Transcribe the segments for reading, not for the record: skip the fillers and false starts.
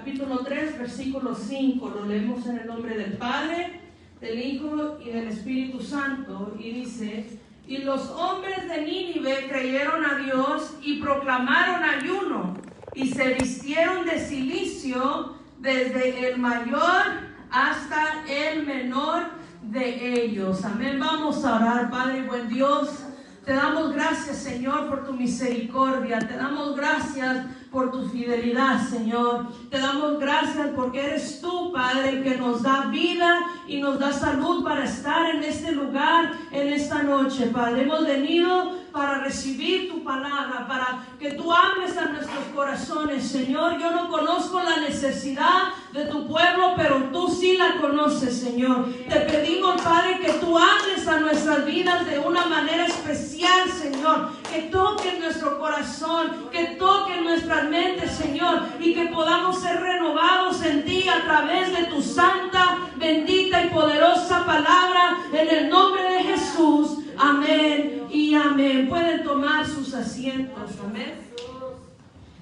capítulo 3, versículo 5. Lo leemos en el nombre del Padre, del Hijo y del Espíritu Santo. Y dice: y los hombres de Nínive creyeron a Dios y proclamaron ayuno, y se vistieron de cilicio desde el mayor hasta el menor de ellos. Amén. Vamos a orar. Padre buen Dios, te damos gracias, Señor, por tu misericordia. Te damos gracias por tu fidelidad, Señor. Te damos gracias porque eres tú, Padre, que nos da vida y nos da salud para estar en este lugar, en esta noche, Padre. Hemos venido para recibir tu palabra, para que tú hables a nuestros corazones, Señor. Yo no conozco la necesidad de tu pueblo, pero tú sí la conoces, Señor. Te pedimos, Padre, que tú hables a nuestras vidas de una manera especial, Señor. Que toque nuestro corazón, que toque nuestras mentes, Señor, y que podamos ser renovados en ti a través de tu santa, bendita y poderosa palabra, en el nombre de Jesús. Amén y amén. Pueden tomar sus asientos. Amén.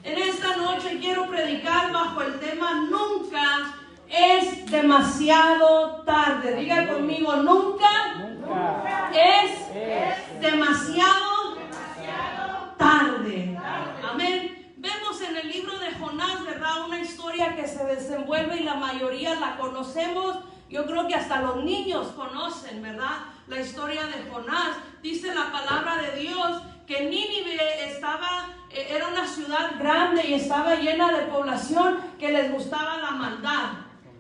En esta noche quiero predicar bajo el tema: nunca es demasiado tarde. Diga conmigo: nunca es demasiado tarde. Amén. Vemos en el libro de Jonás, ¿verdad? Una historia que se desenvuelve y la mayoría la conocemos. Yo creo que hasta los niños conocen, ¿verdad? La historia de Jonás. Dice la palabra de Dios que Nínive era una ciudad grande y estaba llena de población que les gustaba la maldad.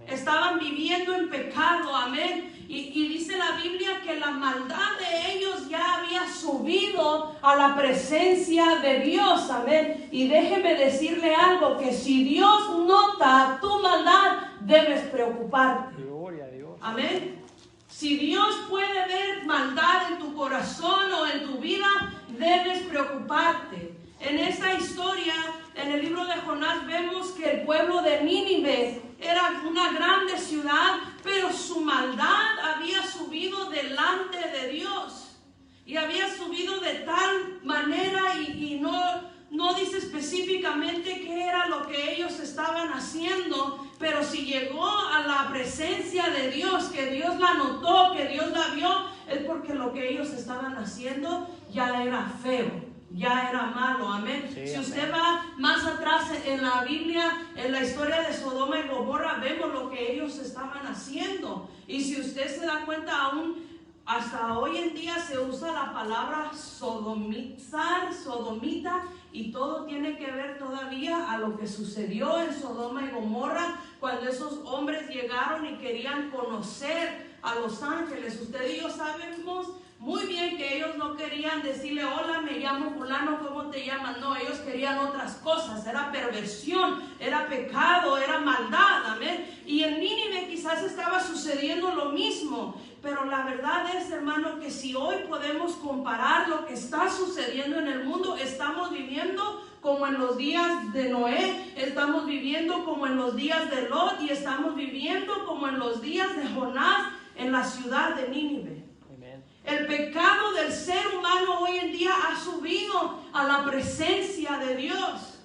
Estaban viviendo en pecado, amén. Y dice la Biblia que la maldad de ellos ya había subido a la presencia de Dios, amén. Y déjeme decirle algo, que si Dios nota tu maldad, debes preocuparte. Gloria a Dios. Amén. Si Dios puede ver maldad en tu corazón o en tu vida, debes preocuparte. En esta historia, en el libro de Jonás, vemos que el pueblo de Nínive era una grande ciudad, pero su maldad había subido delante de Dios. Y había subido de tal manera y no dice específicamente qué era lo que ellos estaban haciendo, pero si llegó a la presencia de Dios, que Dios la notó, que Dios la vio, es porque lo que ellos estaban haciendo ya era feo, ya era malo, amén. Sí, si amén. usted va más atrás en la Biblia, en la historia de Sodoma y Gomorra, vemos lo que ellos estaban haciendo. Y si usted se da cuenta, aún hasta hoy en día se usa la palabra sodomizar, sodomita, y todo tiene que ver todavía a lo que sucedió en Sodoma y Gomorra, cuando esos hombres llegaron y querían conocer a los ángeles. Usted y yo sabemos muy bien que ellos no querían decirle: hola, me llamo fulano, ¿cómo te llamas? No, ellos querían otras cosas. Era perversión, era pecado, era maldad, amén. Y en Nínive quizás estaba sucediendo lo mismo. Pero la verdad es, hermano, que si hoy podemos comparar lo que está sucediendo en el mundo, estamos viviendo como en los días de Noé, estamos viviendo como en los días de Lot, y estamos viviendo como en los días de Jonás en la ciudad de Nínive. El pecado del ser humano hoy en día ha subido a la presencia de Dios.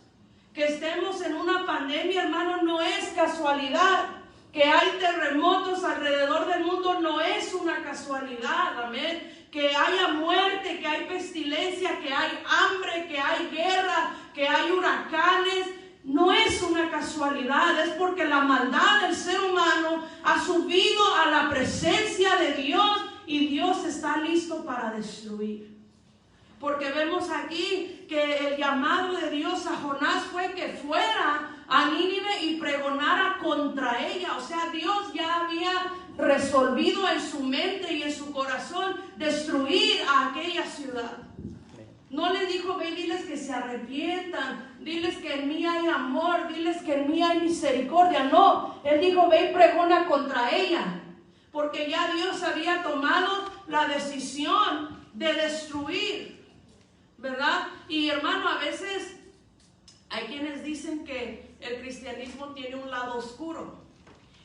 Que estemos en una pandemia, hermano, no es casualidad. Que hay terremotos alrededor del mundo no es una casualidad, amén. Que haya muerte, que hay pestilencia, que hay hambre, que hay guerra, que hay huracanes, no es una casualidad. Es porque la maldad del ser humano ha subido a la presencia de Dios. Y Dios está listo para destruir. Porque vemos aquí que el llamado de Dios a Jonás fue que fuera a Nínive y pregonara contra ella. O sea, Dios ya había resolvido en su mente y en su corazón destruir a aquella ciudad. No les dijo: ve y diles que se arrepientan, diles que en mí hay amor, diles que en mí hay misericordia. No, él dijo: ve y pregona contra ella. Porque ya Dios había tomado la decisión de destruir, ¿verdad? Y hermano, a veces hay quienes dicen que el cristianismo tiene un lado oscuro.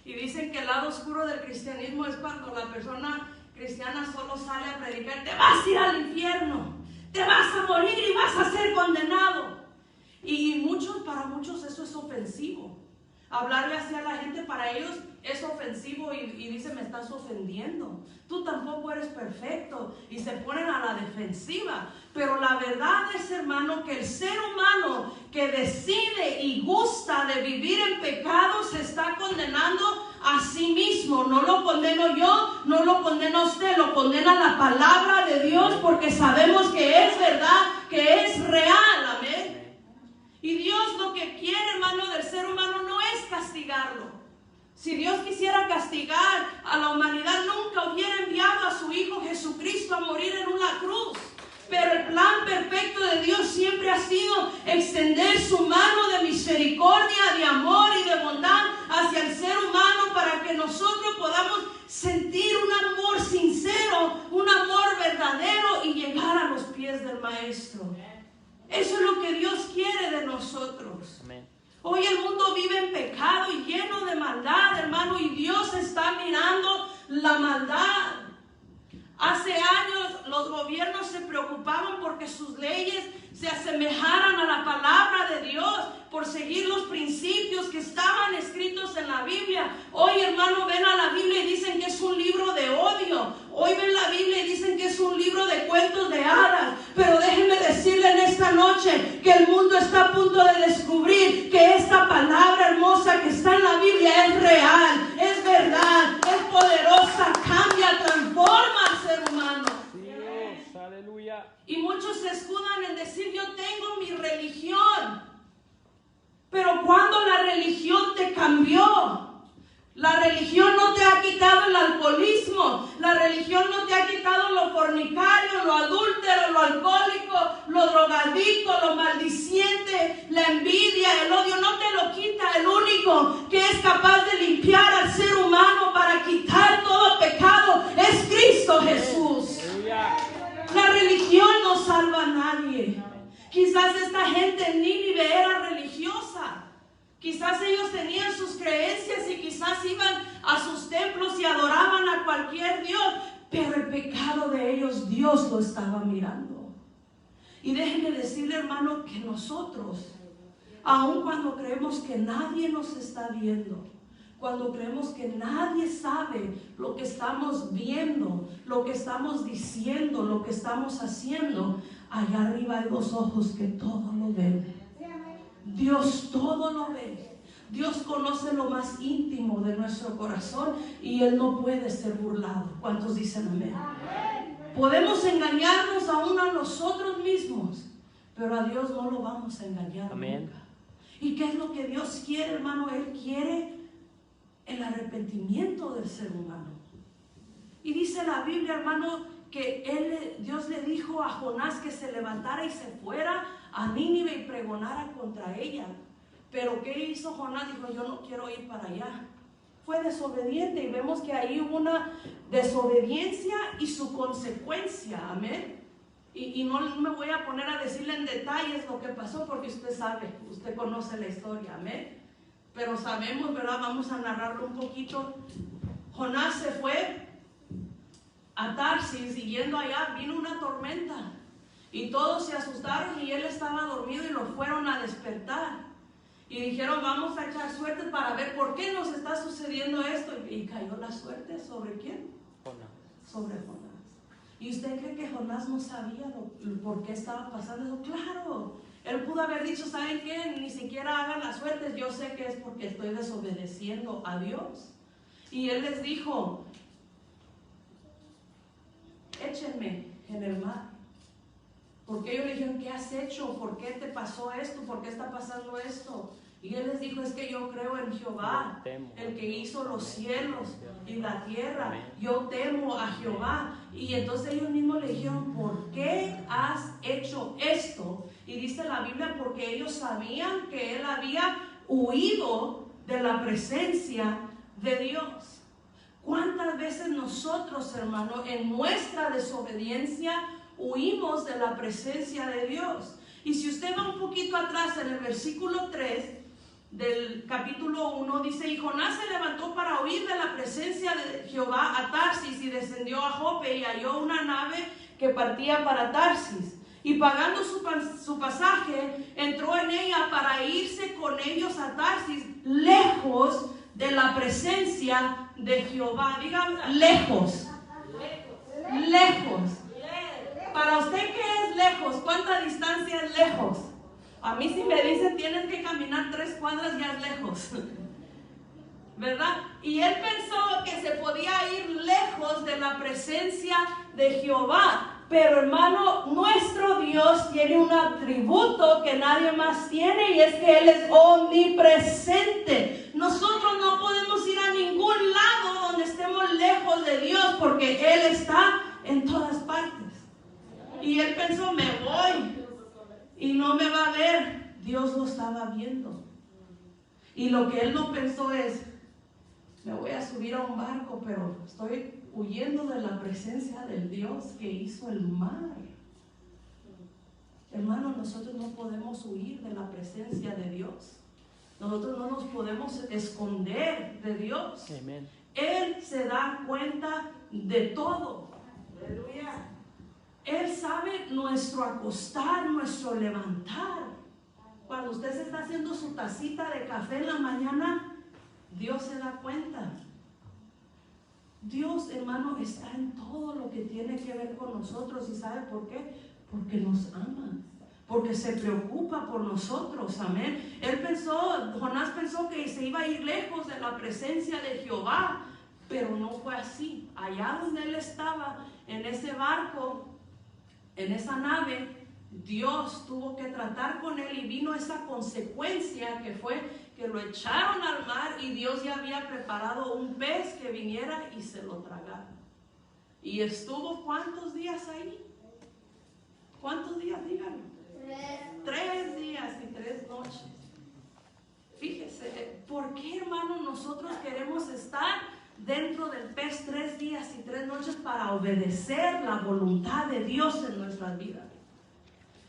Y dicen que el lado oscuro del cristianismo es cuando la persona cristiana solo sale a predicar: te vas a ir al infierno, te vas a morir y vas a ser condenado. Y para muchos eso es ofensivo. Hablarle hacia la gente para ellos es ofensivo y dice, me estás ofendiendo. Tú tampoco eres perfecto. Y se ponen a la defensiva. Pero la verdad es, hermano, que el ser humano que decide y gusta de vivir en pecado se está condenando a sí mismo. No lo condeno yo, no lo condena usted, lo condena la palabra de Dios, porque sabemos que es verdad, que es real. Amén. Y Dios lo que quiere, hermano, del ser humano no es castigarlo. Si Dios quisiera castigar a la humanidad, nunca hubiera enviado a su Hijo Jesucristo a morir en una cruz. Pero el plan perfecto de Dios siempre ha sido extender su mano de misericordia, de amor y de bondad hacia el ser humano, para que nosotros podamos sentir un amor sincero, un amor verdadero y llegar a los pies del Maestro. Eso es lo que Dios quiere de nosotros. Amén. Hoy el mundo vive en pecado y lleno de maldad, hermano, y Dios está mirando la maldad. Hace años los gobiernos se preocupaban porque sus leyes se asemejaran a la palabra de Dios, por seguir los principios que estaban escritos en la Biblia. Hoy, hermano, ven a la Biblia y dicen que es un libro de odio. Hoy ven la Biblia y dicen que es un libro de cuentos de hadas. Pero déjenme decirle en esta noche que el mundo está a punto de descubrir que esta palabra hermosa que está en la Biblia es real, es verdad, es poderosa, cambia, transforma al ser humano. Dios, aleluya. Y muchos se escudan en decir, yo tengo mi religión. Pero cuando la religión te cambió, la religión no te ha quitado el alcoholismo, la religión no te ha quitado lo fornicario, lo adúltero, lo alcohólico, lo drogadicto, lo maldiciente, la envidia, el odio, no te lo quita. El único que es capaz de limpiar al ser humano para quitar todo pecado es Cristo Jesús. La religión no salva a nadie. Quizás esta gente en Nínive era religiosa. Quizás ellos tenían sus creencias y quizás iban a sus templos y adoraban a cualquier Dios. Pero el pecado de ellos, Dios lo estaba mirando. Y déjenme decirle, hermano, que nosotros, aun cuando creemos que nadie nos está viendo, cuando creemos que nadie sabe lo que estamos viendo, lo que estamos diciendo, lo que estamos haciendo, allá arriba hay dos ojos que todo lo ven. Dios todo lo ve. Dios conoce lo más íntimo de nuestro corazón y Él no puede ser burlado. ¿Cuántos dicen amén? Podemos engañarnos aún a nosotros mismos, pero a Dios no lo vamos a engañar nunca. ¿Y qué es lo que Dios quiere, hermano? Él quiere el arrepentimiento del ser humano. Y dice la Biblia, hermano, que Dios le dijo a Jonás que se levantara y se fuera a Nínive y pregonara contra ella. Pero ¿qué hizo Jonás? Dijo, yo no quiero ir para allá. Fue desobediente y vemos que ahí hubo una desobediencia y su consecuencia. Amén. Y no me voy a poner a decirle en detalles lo que pasó, porque usted sabe, usted conoce la historia. Amén. Pero sabemos, ¿verdad? Vamos a narrarlo un poquito. Jonás se fue a Tarsis y yendo allá vino una tormenta y todos se asustaron y él estaba dormido y lo fueron a despertar y dijeron, vamos a echar suerte para ver por qué nos está sucediendo esto. Y cayó la suerte ¿sobre quién? Jonás. Sobre Jonás. ¿Y usted cree que Jonás no sabía por qué estaba pasando eso? Claro, él pudo haber dicho, ¿saben qué? Ni siquiera hagan las suertes, yo sé que es porque estoy desobedeciendo a Dios. Y él les dijo, échenme en el mar. Porque ellos le dijeron, ¿qué has hecho? ¿Por qué te pasó esto? ¿Por qué está pasando esto? Y él les dijo, es que yo creo en Jehová, el que hizo los cielos y la tierra. Yo temo a Jehová. Y entonces ellos mismos le dijeron, ¿por qué has hecho esto? Y dice la Biblia, porque ellos sabían que él había huido de la presencia de Dios. ¿Cuántas veces nosotros, hermano, en nuestra desobediencia huimos de la presencia de Dios? Y si usted va un poquito atrás en el versículo 3 del capítulo 1, dice, y Jonás se levantó para huir de la presencia de Jehová a Tarsis y descendió a Jope y halló una nave que partía para Tarsis. Y pagando su pasaje, entró en ella para irse con ellos a Tarsis, lejos lejos de la presencia de Jehová. Digan lejos. Lejos. Para usted, ¿qué es lejos? ¿Cuánta distancia es lejos? A mí si me dicen tienes que caminar 3 cuadras, ya es lejos. ¿Verdad? Y él pensó que se podía ir lejos de la presencia de Jehová. Pero hermano, nuestro Dios tiene un atributo que nadie más tiene, y es que Él es omnipresente. Nosotros no podemos ir a ningún lado donde estemos lejos de Dios, porque Él está en todas partes. Y él pensó, me voy y no me va a ver. Dios lo estaba viendo. Y lo que él no pensó es, me voy a subir a un barco, pero estoy huyendo de la presencia del Dios que hizo el mar. Hermano, nosotros no podemos huir de la presencia de Dios. Nosotros no nos podemos esconder de Dios. Amén. Él se da cuenta de todo. Aleluya. Él sabe nuestro acostar, nuestro levantar. Cuando usted se está haciendo su tacita de café en la mañana, Dios se da cuenta. Dios, hermano, está en todo lo que tiene que ver con nosotros. ¿Y sabe por qué? Porque nos ama. Porque se preocupa por nosotros. Amén. Jonás pensó que se iba a ir lejos de la presencia de Jehová. Pero no fue así. Allá donde él estaba, en ese barco, en esa nave, Dios tuvo que tratar con él, y vino esa consecuencia que fue que lo echaron al mar, y Dios ya había preparado un pez que viniera y se lo tragara. Y estuvo ¿cuántos días ahí? ¿Cuántos días? Díganlo. 3 días y 3 noches. Fíjese, ¿por qué, hermano, nosotros queremos estar dentro del pez 3 días y 3 noches para obedecer la voluntad de Dios en nuestras vidas?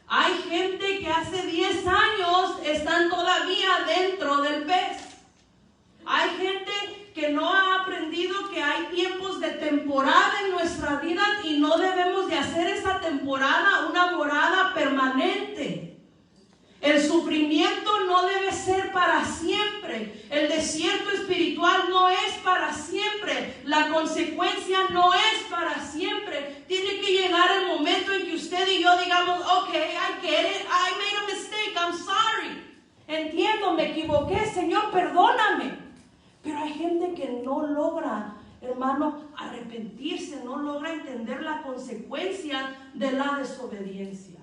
Hay gente que hace 10 años están todavía dentro del pez. Hay gente que no ha aprendido que hay tiempos de temporada en nuestra vida, y no debemos de hacer esa temporada una morada permanente. El sufrimiento no debe ser para siempre. El desierto espiritual no es para siempre. La consecuencia no es para siempre. Tiene que llegar el momento en que usted y yo digamos, ok, I get it, I made a mistake, I'm sorry. Entiendo, me equivoqué, Señor, perdóname. Pero hay gente que no logra, hermano, arrepentirse, no logra entender la consecuencia de la desobediencia.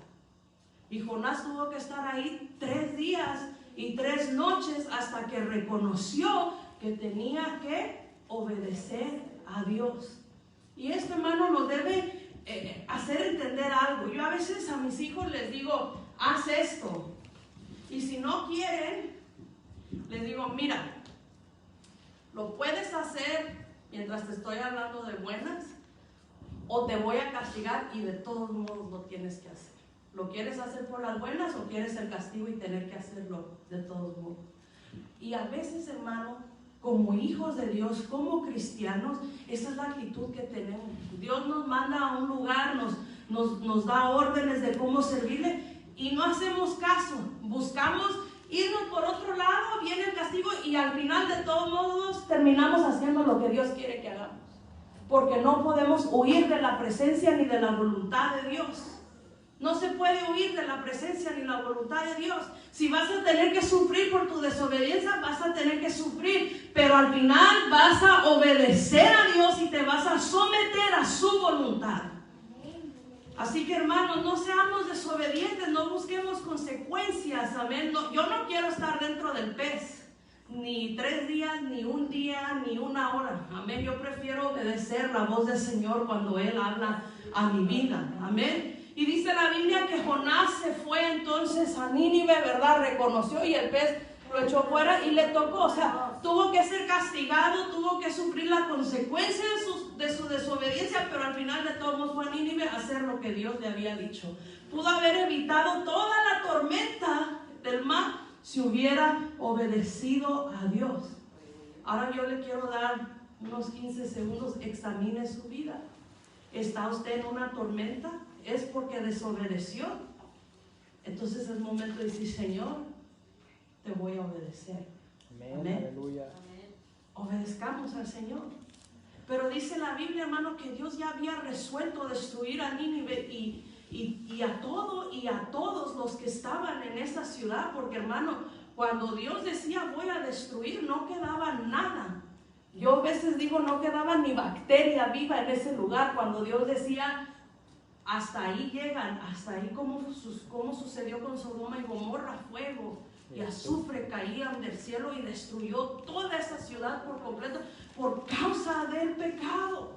Y Jonás tuvo que estar ahí 3 días y 3 noches hasta que reconoció que tenía que obedecer a Dios. Y esto, hermano, nos debe hacer entender algo. Yo a veces a mis hijos les digo, haz esto. Y si no quieren, les digo, mira, lo puedes hacer mientras te estoy hablando de buenas, o te voy a castigar y de todos modos lo tienes que hacer. ¿Lo quieres hacer por las buenas o quieres el castigo y tener que hacerlo de todos modos? Y a veces, hermano, como hijos de Dios, como cristianos, esa es la actitud que tenemos. Dios nos manda a un lugar, nos da órdenes de cómo servirle, y no hacemos caso. Buscamos irnos por otro lado, viene el castigo, y al final de todos modos terminamos haciendo lo que Dios quiere que hagamos. Porque no podemos huir de la presencia ni de la voluntad de Dios. No se puede huir de la presencia ni la voluntad de Dios. Si vas a tener que sufrir por tu desobediencia, vas a tener que sufrir, pero al final vas a obedecer a Dios y te vas a someter a su voluntad. Así que, hermanos, no seamos desobedientes, no busquemos consecuencias, amén. No, yo no quiero estar dentro del pez, ni 3 días, ni 1 día, ni 1 hora, amén. Yo prefiero obedecer la voz del Señor cuando Él habla a mi vida, amén. Y dice la Biblia que Jonás se fue entonces a Nínive, ¿verdad? Reconoció, y el pez lo echó fuera y le tocó. O sea, tuvo que ser castigado, tuvo que sufrir la consecuencia de su desobediencia, pero al final de todos modos fue a Nínive a hacer lo que Dios le había dicho. Pudo haber evitado toda la tormenta del mar si hubiera obedecido a Dios. Ahora yo le quiero dar unos 15 segundos, examine su vida. ¿Está usted en una tormenta? ¿Es porque desobedeció? Entonces es momento de decir, Señor, te voy a obedecer. Amén. Amén. Aleluya. obedezcamos al Señor. Pero dice la Biblia, hermano, que Dios ya había resuelto destruir a Nínive y a todos los que estaban en esa ciudad, porque, hermano, cuando Dios decía voy a destruir, no quedaba nada. Yo a veces digo, no quedaba ni bacteria viva en ese lugar. Cuando Dios decía, hasta ahí llegan, hasta ahí como sucedió con Sodoma y Gomorra, fuego y azufre caían del cielo y destruyó toda esa ciudad por completo por causa del pecado.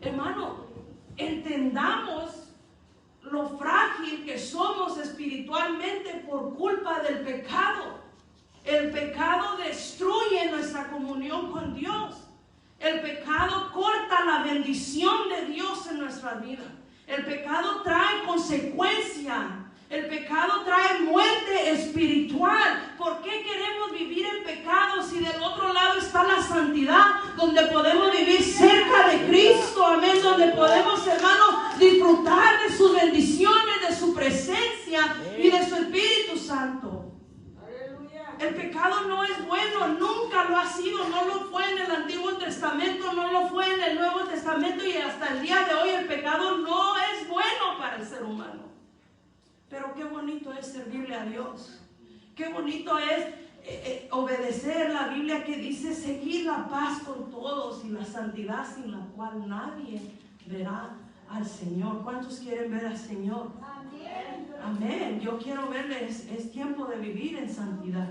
Hermano, entendamos lo frágil que somos espiritualmente por culpa del pecado. El pecado destruye nuestra comunión con Dios. El pecado corta la bendición de Dios en nuestra vida. El pecado trae consecuencia. El pecado trae muerte espiritual. ¿Por qué queremos vivir en pecado si del otro lado está la santidad, donde podemos vivir cerca de Cristo? Amén. Donde podemos, hermanos, disfrutar de sus bendiciones, de su presencia y de su Espíritu Santo. El pecado no es bueno, nunca lo ha sido, no lo fue en el Antiguo Testamento, no lo fue en el Nuevo Testamento y hasta el día de hoy el pecado no es bueno para el ser humano. Pero qué bonito es servirle a Dios, qué bonito es obedecer la Biblia que dice seguir la paz con todos y la santidad sin la cual nadie verá al Señor. ¿Cuántos quieren ver al Señor? Amén. Amén. Yo quiero verles, es tiempo de vivir en santidad.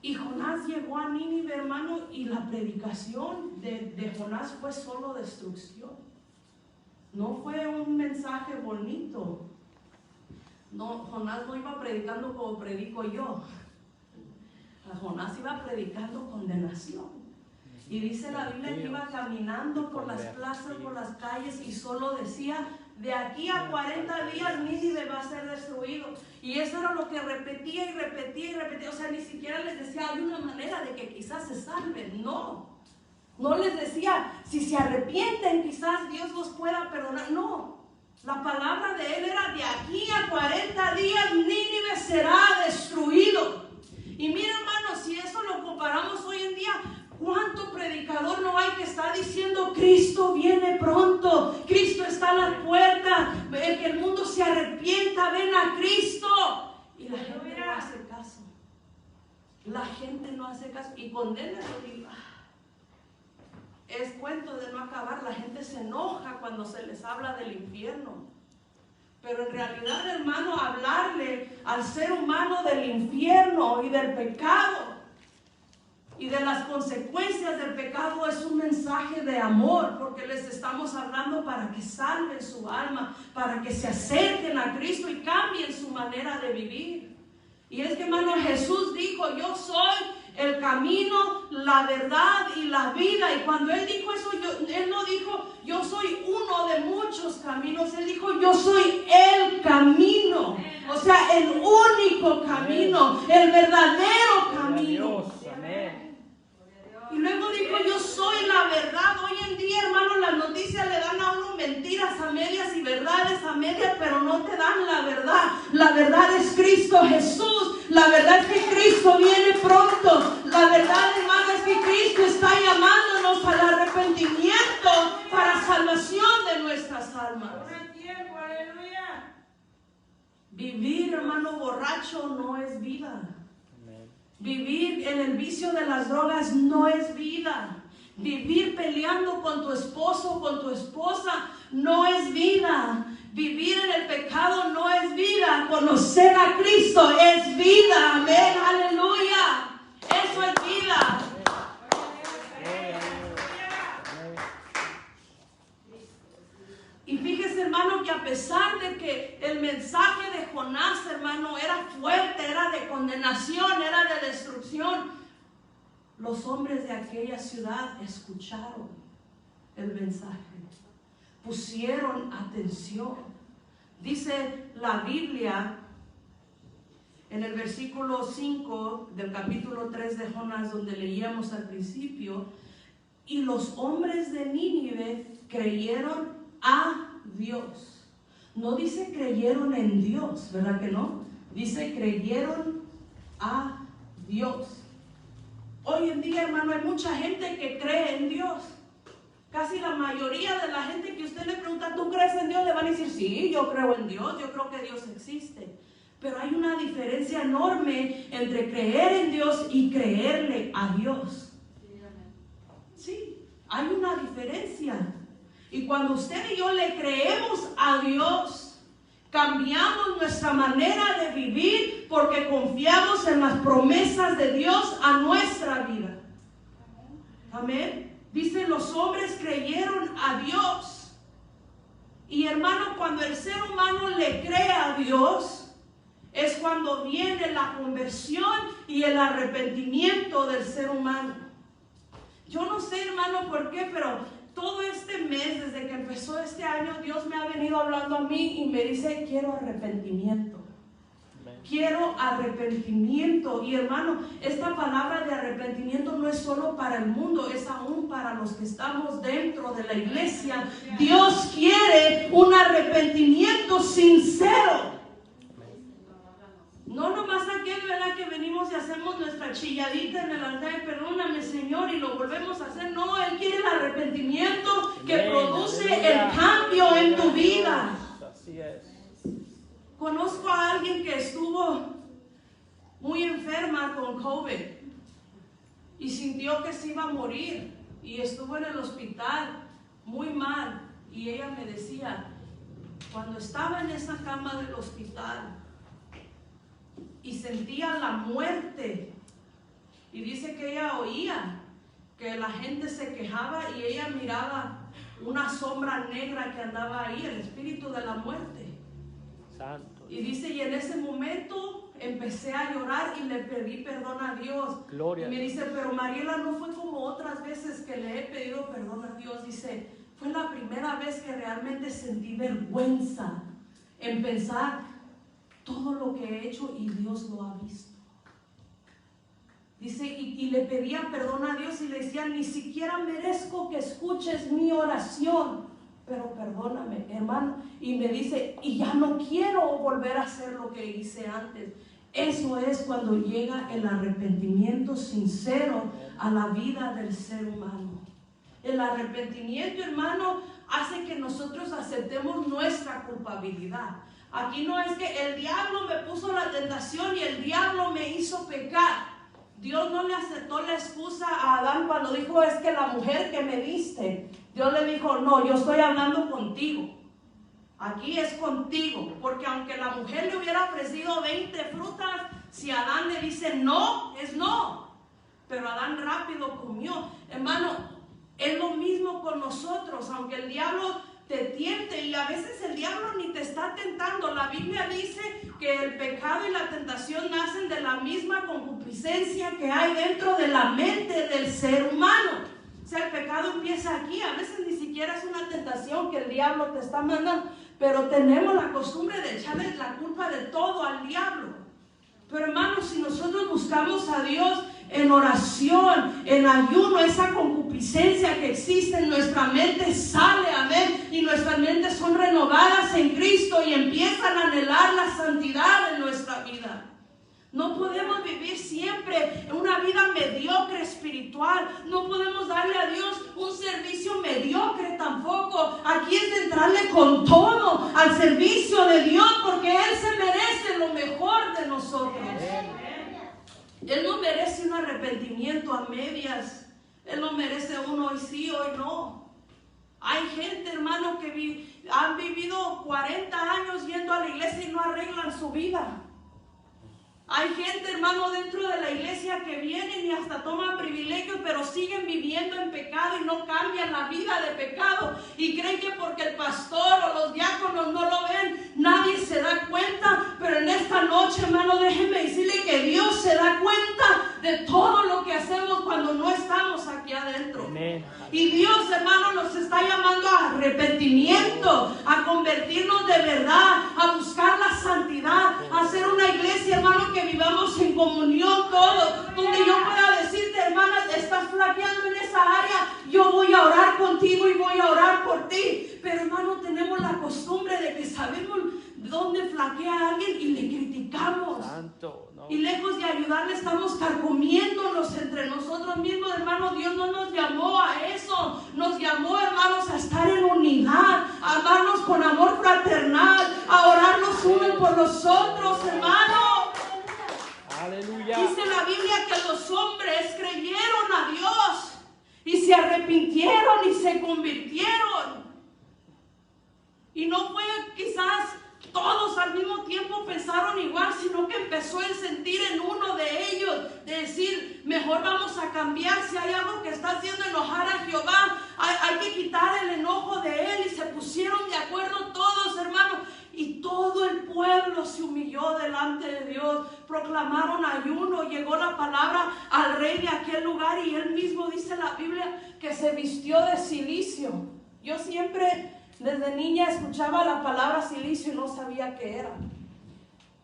Y Jonás llegó a Nínive, hermano, y la predicación de Jonás fue solo destrucción. No fue un mensaje bonito. No, Jonás no iba predicando como predico yo. Jonás iba predicando condenación. Y dice la Biblia que iba caminando por las plazas, por las calles y solo decía, de aquí a 40 días Nínive va a ser destruido. Y eso era lo que repetía y repetía y repetía. O sea, ni siquiera les decía, hay una manera de que quizás se salven. No. No les decía, si se arrepienten quizás Dios los pueda perdonar. No. La palabra de él era, de aquí a 40 días Nínive será destruido. Y mira, hermano, si eso lo comparamos hoy en día, ¿cuánto predicador no hay que está diciendo Cristo viene pronto? Cristo está a la puerta. Que el mundo se arrepienta, ven a Cristo. Y la gente no hace caso. La gente no hace caso. Y condena y es cuento de no acabar. La gente se enoja cuando se les habla del infierno. Pero en realidad, hermano, hablarle al ser humano del infierno y del pecado y de las consecuencias del pecado es un mensaje de amor, porque les estamos hablando para que salven su alma, para que se acerquen a Cristo y cambien su manera de vivir. Y es que, hermano, Jesús dijo, yo soy el camino, la verdad y la vida. Y cuando Él dijo eso, Él no dijo, yo soy uno de muchos caminos. Él dijo, yo soy el camino. O sea, el único camino, el verdadero camino. Y luego dijo, yo soy la verdad. Hoy en día, hermano, las noticias le dan a uno mentiras a medias y verdades a medias, pero no te dan la verdad. La verdad es Cristo Jesús. La verdad es que Cristo viene pronto. La verdad, hermano, es que Cristo está llamándonos al arrepentimiento para salvación de nuestras almas. Vivir, hermano, borracho no es vida. Vivir en el vicio de las drogas no es vida. Vivir peleando con tu esposo o con tu esposa no es vida. Vivir en el pecado no es vida. Conocer a Cristo es vida. Amén, aleluya. Eso es vida. Y fíjese, hermano, que a pesar de que el mensaje de Jonás, hermano, era fuerte, era de condenación, era de destrucción, los hombres de aquella ciudad escucharon el mensaje, pusieron atención. Dice la Biblia en el versículo 5 del capítulo 3 de Jonás, donde leíamos al principio, y los hombres de Nínive creyeron a Dios. No dice creyeron en Dios, ¿verdad que no? Dice creyeron a Dios. Hoy en día, hermano, hay mucha gente que cree en Dios. Casi la mayoría de la gente que usted le pregunta, ¿tú crees en Dios? Le van a decir, sí, yo creo en Dios, yo creo que Dios existe. Pero hay una diferencia enorme entre creer en Dios y creerle a Dios. Sí, hay una diferencia. Y cuando usted y yo le creemos a Dios, cambiamos nuestra manera de vivir porque confiamos en las promesas de Dios a nuestra vida. Amén. Dice, los hombres creyeron a Dios. Y hermano, cuando el ser humano le cree a Dios, es cuando viene la conversión y el arrepentimiento del ser humano. Yo no sé, hermano, por qué, pero todo este mes, desde que empezó este año, Dios me ha venido hablando a mí y me dice, quiero arrepentimiento. Quiero arrepentimiento. Y hermano, esta palabra de arrepentimiento no es solo para el mundo, es aún para los que estamos dentro de la iglesia. Dios quiere un arrepentimiento sincero. No nomás aquel, ¿verdad?, que venimos y hacemos nuestra chilladita en el altar, perdóname Señor, y lo volvemos a hacer. No, Él quiere el arrepentimiento que produce el cambio en tu vida. Así es. Conozco a alguien que estuvo muy enferma con COVID y sintió que se iba a morir y estuvo en el hospital muy mal. Y ella me decía, cuando estaba en esa cama del hospital y sentía la muerte, y dice que ella oía que la gente se quejaba y ella miraba una sombra negra que andaba ahí, el espíritu de la muerte. Santo. Y dice, y en ese momento empecé a llorar y le pedí perdón a Dios. Gloria. Y me dice, pero Mariela, no fue como otras veces que le he pedido perdón a Dios. Dice, fue la primera vez que realmente sentí vergüenza en pensar todo lo que he hecho y Dios lo ha visto. Dice, y le pedía perdón a Dios y le decía, ni siquiera merezco que escuches mi oración, pero perdóname, hermano. Y me dice, y ya no quiero volver a hacer lo que hice antes. Eso es cuando llega el arrepentimiento sincero a la vida del ser humano. El arrepentimiento, hermano, hace que nosotros aceptemos nuestra culpabilidad. Aquí no es que el diablo me puso la tentación y el diablo me hizo pecar. Dios no le aceptó la excusa a Adán cuando dijo, es que la mujer que me diste. Dios le dijo, no, yo estoy hablando contigo. Aquí es contigo. Porque aunque la mujer le hubiera ofrecido 20 frutas, si Adán le dice no, es no. Pero Adán rápido comió. Hermano, es lo mismo con nosotros. Aunque el diablo te tiente, y a veces el diablo ni te está tentando. La Biblia dice que el pecado y la tentación nacen de la misma concupiscencia que hay dentro de la mente del ser humano. O sea, el pecado empieza aquí. A veces ni siquiera es una tentación que el diablo te está mandando, pero tenemos la costumbre de echarle la culpa de todo al diablo. Pero hermanos, si nosotros buscamos a Dios en oración, en ayuno, esa concupiscencia que existe en nuestra mente sale, amén, y nuestras mentes son renovadas en Cristo y empiezan a anhelar la santidad en nuestra vida. No podemos vivir siempre en una vida mediocre espiritual. No podemos darle a Dios un servicio mediocre tampoco. Aquí es de entrarle con todo al servicio de Dios, porque Él se merece lo mejor de nosotros. Él no merece un arrepentimiento a medias. Él no merece uno hoy sí, hoy no. Hay gente, hermano, que han vivido 40 años yendo a la iglesia y no arreglan su vida. Hay gente, hermano, dentro de la iglesia que vienen y hasta toman privilegios, pero siguen viviendo en pecado y no cambian la vida de pecado. Y creen que porque el pastor o los diáconos no lo ven, nadie se da cuenta. Pero en esta noche, hermano, déjenme decirle que Dios se da cuenta de todo lo que hacemos cuando no estamos aquí adentro. Amén. Y Dios, hermano, nos está llamando a arrepentimiento, a convertirnos de verdad, a buscar la santidad, a hacer una iglesia, hermano, que vivamos en comunión todos, donde yo pueda decirte, hermana, estás flaqueando en esa área, yo voy a orar contigo y voy a orar por ti. Pero, hermano, tenemos la costumbre de que sabemos dónde flaquea a alguien y le criticamos. Santo, no. Y lejos de ayudarle, estamos carcomiendo pleitos entre nosotros mismos, hermanos. Dios no nos llamó a eso. Nos llamó, hermanos, a estar en unidad, a amarnos con amor fraternal, a orar los unos por los otros, hermanos. Aleluya. Dice la Biblia que los hombres creyeron a Dios y se arrepintieron y se convirtieron. Y no fue quizás todos al mismo tiempo pensaron igual, sino que empezó el sentir en uno de ellos, de decir, mejor vamos a cambiar. Si hay algo que está haciendo enojar a Jehová, hay que quitar el enojo de él. Y se pusieron de acuerdo todos, hermanos. Y todo el pueblo se humilló delante de Dios. Proclamaron ayuno. Llegó la palabra al rey de aquel lugar y él mismo, dice la Biblia, que se vistió de cilicio. Yo siempre desde niña escuchaba la palabra silicio y no sabía qué era.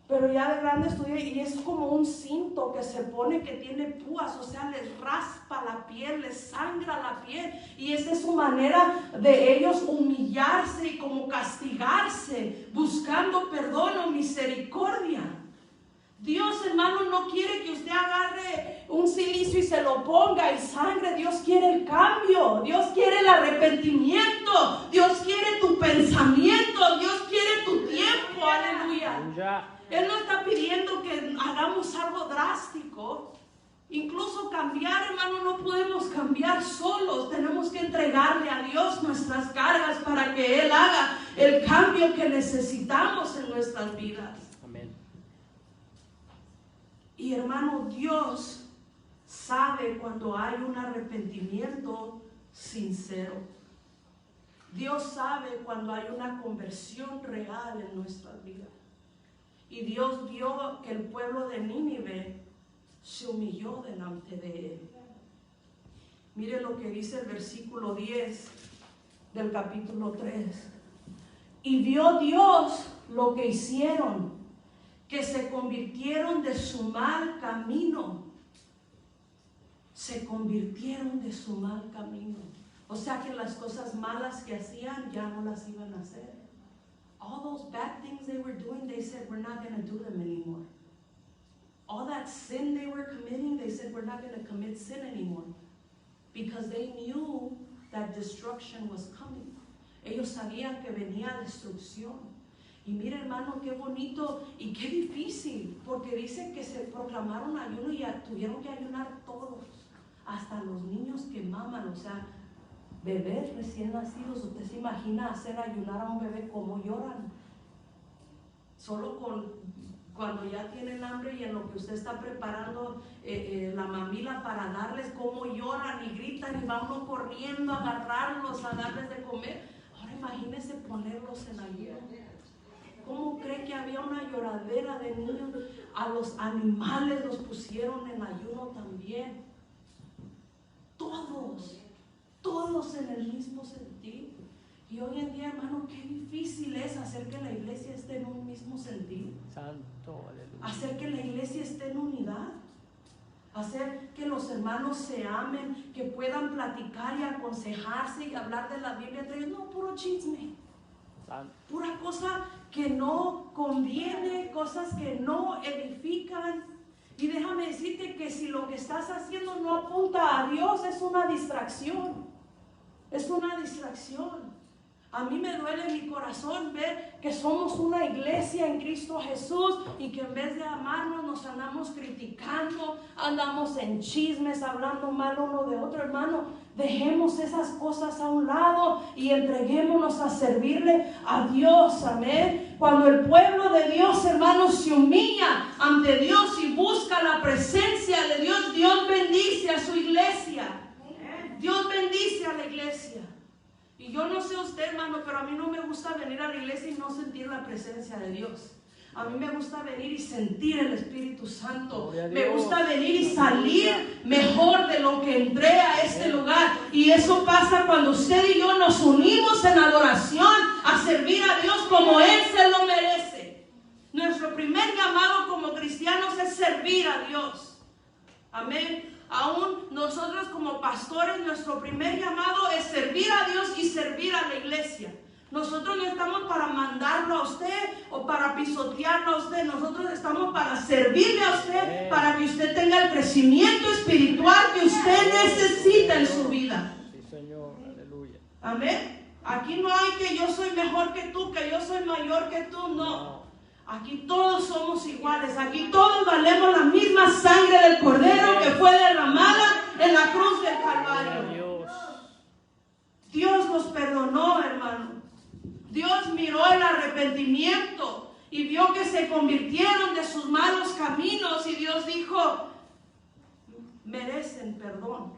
Pero ya de grande estudié y es como un cinto que se pone que tiene púas, o sea, les raspa la piel, les sangra la piel. Y esa es su manera de ellos humillarse y como castigarse, buscando perdón o misericordia. Dios, hermano, no quiere que usted agarre un cilicio y se lo ponga y sangre. Dios quiere el cambio. Dios quiere el arrepentimiento. Dios quiere tu pensamiento. Dios quiere tu tiempo. Aleluya. Él no está pidiendo que hagamos algo drástico. Incluso cambiar, hermano, no podemos cambiar solos. Tenemos que entregarle a Dios nuestras cargas para que Él haga el cambio que necesitamos en nuestras vidas. Amén. Y hermano, Dios sabe cuando hay un arrepentimiento sincero. Dios sabe cuando hay una conversión real en nuestras vidas. Y Dios vio que el pueblo de Nínive se humilló delante de él. Mire lo que dice el versículo 10 del capítulo 3. Y vio Dios lo que hicieron, que se convirtieron de su mal camino. Se convirtieron de su mal camino. O sea que las cosas malas que hacían ya no las iban a hacer. All those bad things they were doing, they said, we're not going to do them anymore. All that sin they were committing, they said, we're not going to commit sin anymore. Because they knew that destruction was coming. Ellos sabían que venía destrucción. Y mire, hermano, qué bonito y qué difícil, porque dice que se proclamaron ayuno y tuvieron que ayunar todos, hasta los niños que maman, o sea, bebés recién nacidos. Usted se imagina hacer ayunar a un bebé, cómo lloran. Solo cuando ya tienen hambre y en lo que usted está preparando la mamila para darles, cómo lloran y gritan y va uno corriendo a agarrarlos, a darles de comer. Ahora imagínese ponerlos en ayuno. ¿Cómo cree que había una lloradera de niños? A los animales los pusieron en ayuno también. Todos en el mismo sentido. Y hoy en día, hermano, qué difícil es hacer que la iglesia esté en un mismo sentido. Santo, aleluya. Hacer que la iglesia esté en unidad. Hacer que los hermanos se amen, que puedan platicar y aconsejarse y hablar de la Biblia entre ellos. No, puro chisme. Santo. Pura cosa que no conviene, cosas que no edifican. Y déjame decirte que si lo que estás haciendo no apunta a Dios, es una distracción. Es una distracción. A mí me duele mi corazón ver que somos una iglesia en Cristo Jesús y que en vez de amarnos nos andamos criticando, andamos en chismes, hablando mal uno de otro. Hermano, dejemos esas cosas a un lado y entreguémonos a servirle a Dios. Amén. Cuando el pueblo de Dios, hermanos, se humilla ante Dios y busca la presencia de Dios, Dios bendice a su iglesia. Dios bendice a la iglesia. Y yo no sé usted, hermano, pero a mí no me gusta venir a la iglesia y no sentir la presencia de Dios. A mí me gusta venir y sentir el Espíritu Santo. Me gusta venir y salir mejor de lo que entré a este lugar. Y eso pasa cuando usted y yo nos unimos en adoración a servir a Dios como Él se lo merece. Nuestro primer llamado como cristianos es servir a Dios. Amén. Aún nosotros como pastores, nuestro primer llamado es servir a Dios y servir a la iglesia. Nosotros no estamos para mandarlo a usted o para pisotearlo a usted. Nosotros estamos para servirle a usted, para que usted tenga el crecimiento espiritual espiritual que usted necesita en su vida. Sí, Señor. Aleluya. Amén. Aquí no hay que yo soy mejor que tú, que yo soy mayor que tú, no. Aquí todos somos iguales, aquí todos valemos la misma sangre del Cordero que fue derramada en la cruz del Calvario. Dios nos perdonó, hermano. Dios miró el arrepentimiento y vio que se convirtieron de sus malos caminos y Dios dijo, merecen perdón.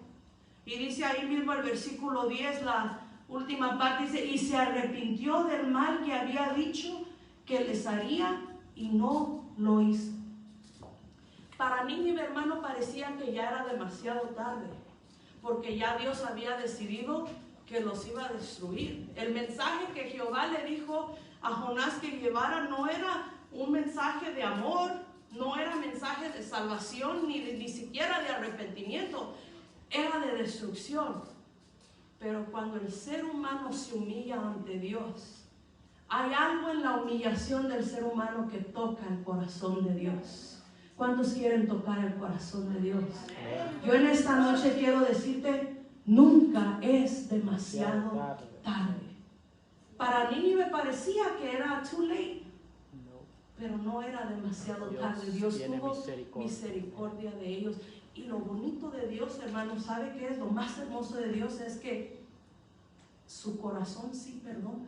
Y dice ahí mismo el versículo 10, la última parte, dice, y se arrepintió del mal que había dicho que les haría y no lo hizo. Para mí, mi hermano, parecía que ya era demasiado tarde, porque ya Dios había decidido que los iba a destruir. El mensaje que Jehová le dijo a Jonás que llevara no era un mensaje de amor, no era mensaje de salvación, ni siquiera de arrepentimiento, era de destrucción. Pero cuando el ser humano se humilla ante Dios, hay algo en la humillación del ser humano que toca el corazón de Dios. ¿Cuántos quieren tocar el corazón de Dios? Yo en esta noche quiero decirte, nunca es demasiado tarde. Para mí me parecía que era too late, pero no era demasiado tarde. Dios tuvo misericordia de ellos. Y lo bonito de Dios, hermano, ¿sabe qué es? Lo más hermoso de Dios es que su corazón sí perdona.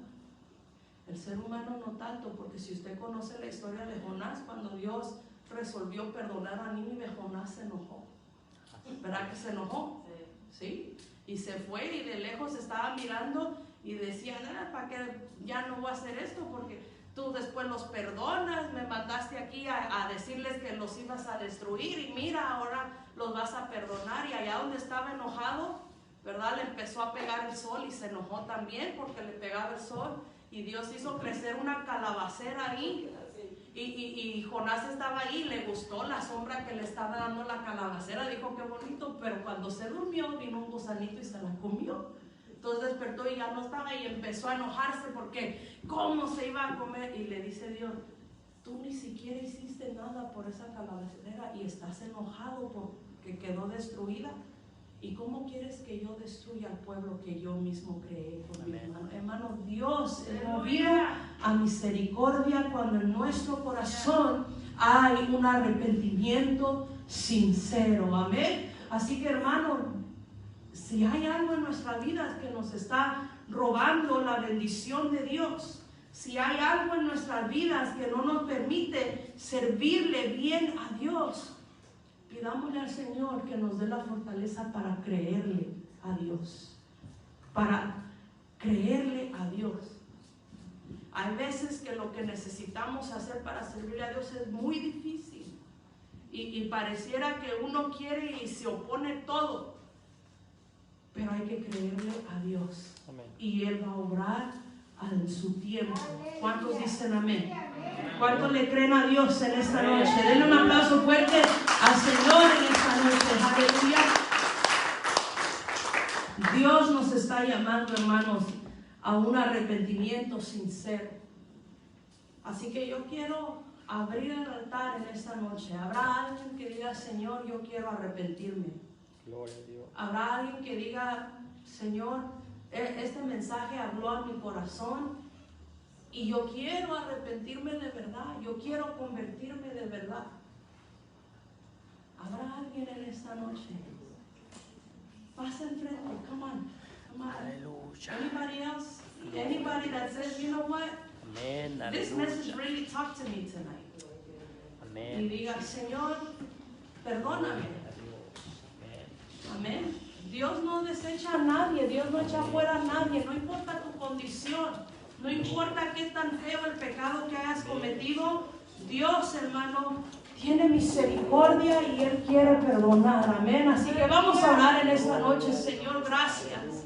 El ser humano no tanto, porque si usted conoce la historia de Jonás, cuando Dios resolvió perdonar a Nínive, Jonás se enojó. ¿Verdad que se enojó? ¿Sí? Y se fue y de lejos estaba mirando y decía, ¿para qué ya no voy a hacer esto? Porque tú después los perdonas, me mandaste aquí a decirles que los ibas a destruir y mira, ahora los vas a perdonar. Y allá donde estaba enojado, ¿verdad? Le empezó a pegar el sol y se enojó también porque le pegaba el sol. Y Dios hizo crecer una calabacera ahí. Y Jonás estaba ahí, le gustó la sombra que le estaba dando la calabacera. Dijo, qué bonito, pero cuando se durmió, vino un gusanito y se la comió. Entonces despertó y ya no estaba y empezó a enojarse porque ¿cómo se iba a comer? Y le dice Dios, tú ni siquiera hiciste nada por esa calabacera y estás enojado porque quedó destruida. ¿Y cómo quieres que yo destruya al pueblo que yo mismo creé con mi hermano? Hermano, Dios es movido a misericordia cuando en nuestro corazón hay un arrepentimiento sincero. Amén. Así que, hermano, si hay algo en nuestra vida que nos está robando la bendición de Dios, si hay algo en nuestras vidas que no nos permite servirle bien a Dios, pidámosle al Señor que nos dé la fortaleza para creerle a Dios. Para creerle a Dios. Hay veces que lo que necesitamos hacer para servirle a Dios es muy difícil. Y pareciera que uno quiere y se opone todo. Pero hay que creerle a Dios. Amén. Y Él va a obrar en su tiempo. ¿Cuántos dicen amén? ¿Cuántos le creen a Dios en esta noche? Denle un aplauso fuerte al Señor en esta noche. Aleluya. Dios nos está llamando, hermanos, a un arrepentimiento sincero. Así que yo quiero abrir el altar en esta noche. Habrá alguien que diga, Señor, yo quiero arrepentirme. Gloria a Dios. Habrá alguien que diga, Señor, este mensaje habló a mi corazón y yo quiero arrepentirme de verdad, yo quiero convertirme de verdad. ¿Habrá alguien en esta noche? Pasa enfrente, come on, come on. Aleluya. Anybody else? Anybody that says, you know what? Amén. This message really talked to me tonight. Amén. Y diga, Señor, perdóname. Amén. Dios no desecha a nadie, Dios no echa fuera a nadie, no importa tu condición, no importa qué tan feo el pecado que hayas cometido, Dios, hermano, tiene misericordia y Él quiere perdonar. Amén. Así que vamos a orar en esta noche. Señor, gracias.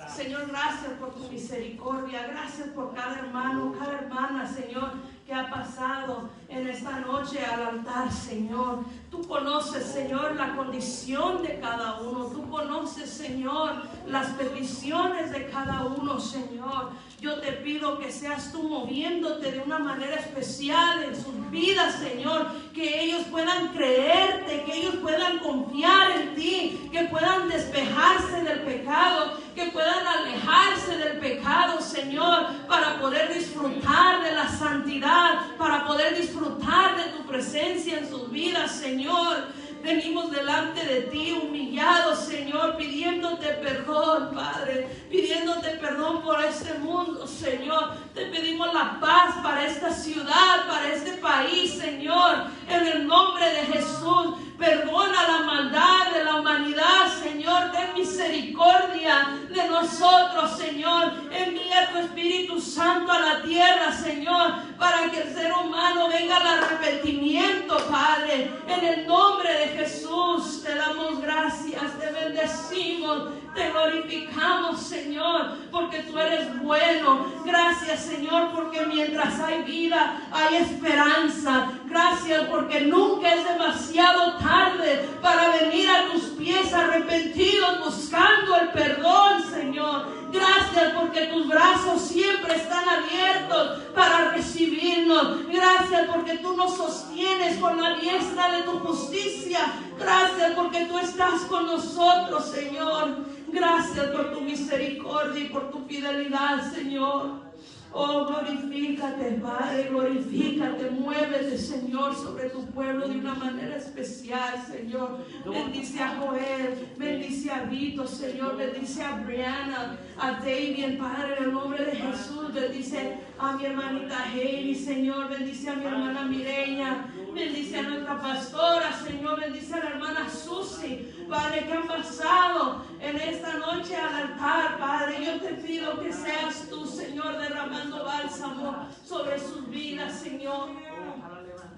Señor, gracias por tu misericordia. Gracias por cada hermano, cada hermana, Señor, que ha pasado en esta noche al altar, Señor. Tú conoces, Señor, la condición de cada uno. Tú conoces, Señor, las peticiones de cada uno, Señor. Yo te pido que seas tú moviéndote de una manera especial en sus vidas, Señor. Que ellos puedan creerte, que ellos puedan confiar en ti, que puedan despejarse del pecado, que puedan alejarse del pecado, Señor, para poder disfrutar de la santidad, para poder disfrutar de tu presencia en sus vidas, Señor. Venimos delante de ti humillados, Señor, pidiéndote perdón, Padre, pidiéndote perdón por este mundo, Señor. Te pedimos la paz para esta ciudad, para este país, Señor, en el nombre de Jesús. Perdona la maldad de la humanidad, Señor. Ten misericordia de nosotros, Señor. Envía tu Espíritu Santo a la tierra, Señor, para que el ser humano venga al arrepentimiento, Padre. En el nombre de Jesús te damos gracias, te bendecimos, te glorificamos, Señor, porque tú eres bueno. Gracias, Señor, porque mientras hay vida, hay esperanza. Gracias porque nunca es demasiado tarde para venir a tus pies arrepentidos, buscando el perdón, Señor. Gracias porque tus brazos siempre están abiertos para recibirnos. Gracias porque tú nos sostienes con la diestra de tu justicia. Gracias porque tú estás con nosotros, Señor. Gracias por tu misericordia y por tu fidelidad, Señor. Oh, glorifícate, Padre, glorifícate, muévete, Señor, sobre tu pueblo de una manera especial, Señor. Bendice a Joel, bendice a Vito, Señor, bendice a Brianna, a David, Padre, en el nombre de Jesús. Bendice a mi hermanita Heidi, Señor, bendice a mi hermana Mireya, bendice a nuestra pastora, Señor, bendice a la hermana Susi, Padre, que han pasado en esta noche al altar, Padre. Yo te pido que seas tú, Señor, derramando bálsamo sobre sus vidas, Señor.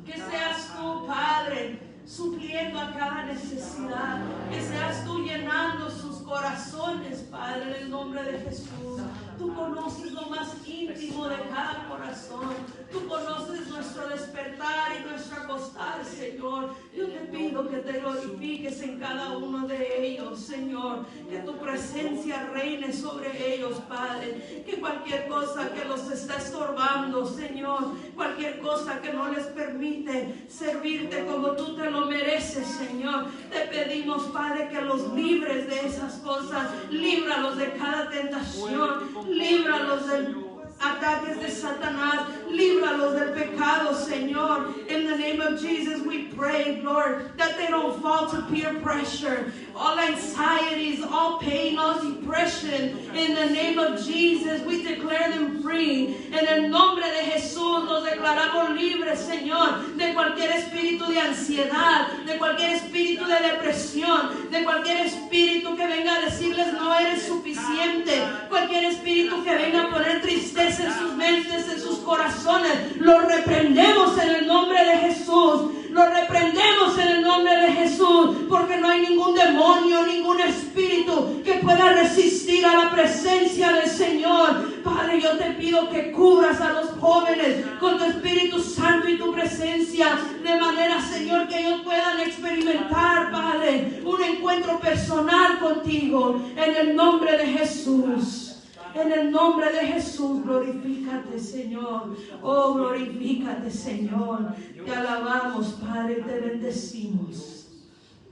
Que seas tú, Padre, supliendo a cada necesidad. Que seas tú llenando sus corazones, Padre, en el nombre de Jesús. Tú conoces lo más íntimo de cada corazón. Tú conoces nuestro despertar y nuestro acostar, Señor. Yo te pido que te glorifiques en cada uno de ellos, Señor. Que tu presencia reine sobre ellos, Padre. Que cualquier cosa que los está estorbando, Señor, cualquier cosa que no les permite servirte como tú te lo mereces, Señor, te pedimos, Padre, que los libres de esas cosas. Líbralos de cada tentación. Líbralos del ataques de Satanás, líbralos del pecado, Señor. In the name of Jesus, we pray, Lord, that they don't fall to peer pressure, all anxieties, all pain, all depression. In the name of Jesus, we declare them free. En el nombre de Jesús, nos declaramos libres, Señor, de cualquier espíritu de ansiedad, de cualquier espíritu de depresión, de cualquier espíritu que venga a decirles no eres suficiente, cualquier espíritu que venga a poner tristeza en sus mentes, en sus corazones. Lo reprendemos en el nombre de Jesús. Lo reprendemos en el nombre de Jesús, porque no hay ningún demonio, ningún espíritu que pueda resistir a la presencia del Señor. Padre, yo te pido que cubras a los jóvenes con tu Espíritu Santo y tu presencia, de manera, Señor, que ellos puedan experimentar, Padre, un encuentro personal contigo, en el nombre de Jesús. En el nombre de Jesús, glorifícate, Señor. Oh, glorifícate, Señor. Te alabamos, Padre, te bendecimos.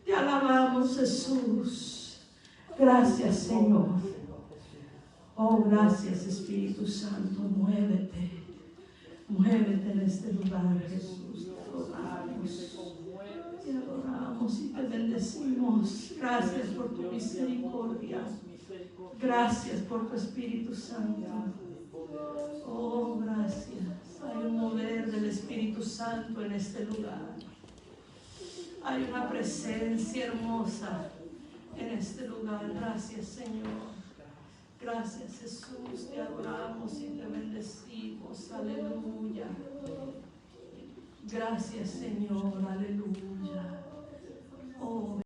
Te alabamos, Jesús. Gracias, Señor. Oh, gracias, Espíritu Santo. Muévete. Muévete en este lugar, Jesús. Te adoramos y te bendecimos. Gracias por tu misericordia. Gracias por tu Espíritu Santo. Oh, gracias. Hay un mover del Espíritu Santo en este lugar. Hay una presencia hermosa en este lugar. Gracias, Señor. Gracias, Jesús. Te adoramos y te bendecimos. Aleluya. Gracias, Señor. Aleluya. Oh,